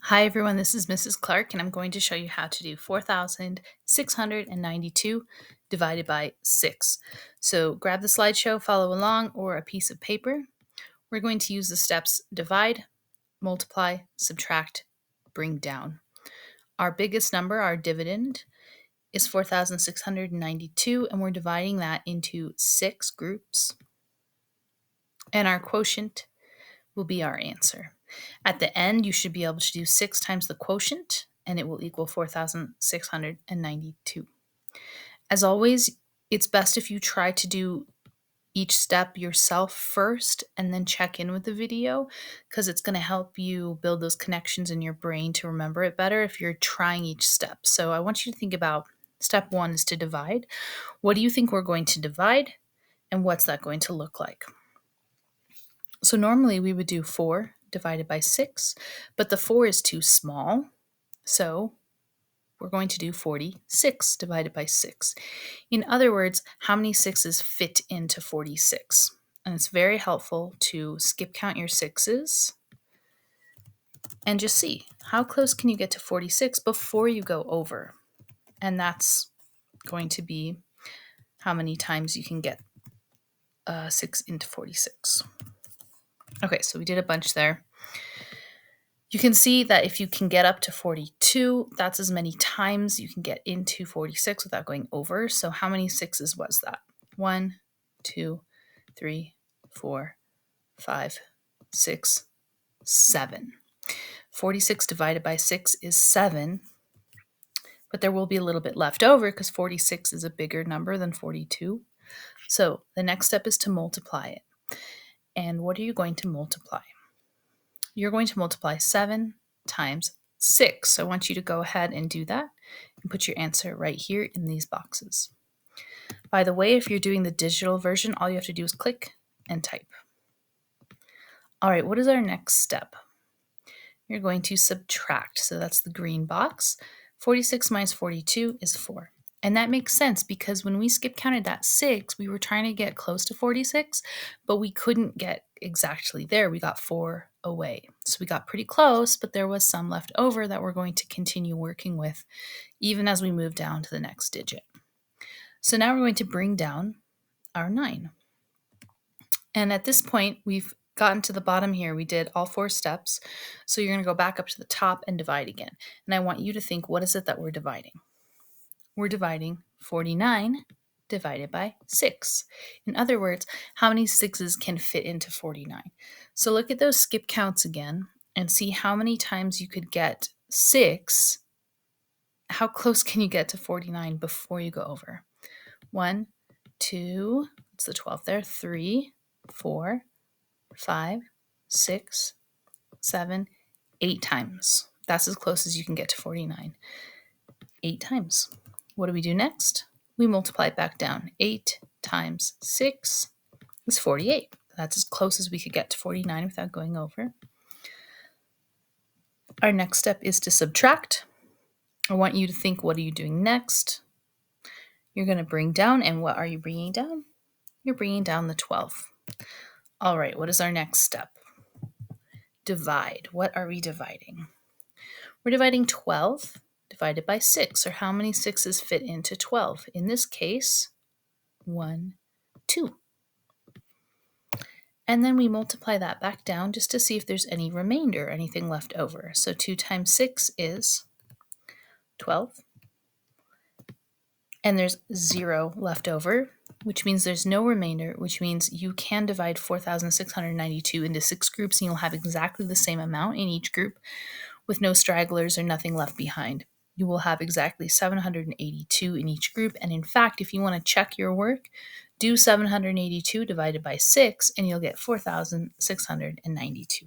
Hi everyone, this is Mrs. Clark and I'm going to show you how to do 4,692 divided by 6. So grab the slideshow, follow along, or a piece of paper. We're going to use the steps divide, multiply, subtract, bring down. Our biggest number, our dividend, is 4,692 and we're dividing that into 6 groups. And our quotient will be our answer. At the end, you should be able to do 6 times the quotient, and it will equal 4,692. As always, it's best if you try to do each step yourself first and then check in with the video, because it's going to help you build those connections in your brain to remember it better if you're trying each step. So I want you to think about step 1 is to divide. What do you think we're going to divide, and what's that going to look like? So normally we would do 4 divided by 6, but the 4 is too small, so we're going to do 46 divided by 6. In other words, how many 6s fit into 46? And it's very helpful to skip count your 6s and just see how close can you get to 46 before you go over. And that's going to be how many times you can get 6 into 46. Okay, so we did a bunch there. You can see that if you can get up to 42, that's as many times you can get into 46 without going over. So how many 6s was that? 1, 2, 3, 4, 5, 6, 7. 46 divided by 6 is 7, but there will be a little bit left over because 46 is a bigger number than 42. So the next step is to multiply it. And what are you going to multiply? You're going to multiply 7 times 6. So I want you to go ahead and do that and put your answer right here in these boxes. By the way, if you're doing the digital version, all you have to do is click and type. All right, what is our next step? You're going to subtract. So that's the green box. 46 minus 42 is 4. And that makes sense because when we skip counted that 6, we were trying to get close to 46, but we couldn't get exactly there. We got 4 away. So we got pretty close, but there was some left over that we're going to continue working with even as we move down to the next digit. So now we're going to bring down our 9. And at this point, we've gotten to the bottom here. We did all 4 steps. So you're going to go back up to the top and divide again. And I want you to think, what is it that we're dividing? We're dividing 49 divided by 6. In other words, how many 6s can fit into 49? So look at those skip counts again and see how many times you could get 6. How close can you get to 49 before you go over? 1, 2, it's the 12 there, 3, 4, 5, 6, 7, 8 times. That's as close as you can get to 49. 8 times. What do we do next? We multiply it back down. 8 times 6 is 48. That's as close as we could get to 49 without going over. Our next step is to subtract. I want you to think, what are you doing next? You're going to bring down, and what are you bringing down? You're bringing down the 12. All right, what is our next step? Divide. What are we dividing? We're dividing 12 divided by 6, or how many 6s fit into 12? In this case, 1, 2. And then we multiply that back down just to see if there's any remainder, anything left over. So 2 times 6 is 12. And there's 0 left over, which means there's no remainder, which means you can divide 4,692 into 6 groups and you'll have exactly the same amount in each group with no stragglers or nothing left behind. You will have exactly 782 in each group. And in fact, if you want to check your work, do 782 divided by 6 and you'll get 4,692.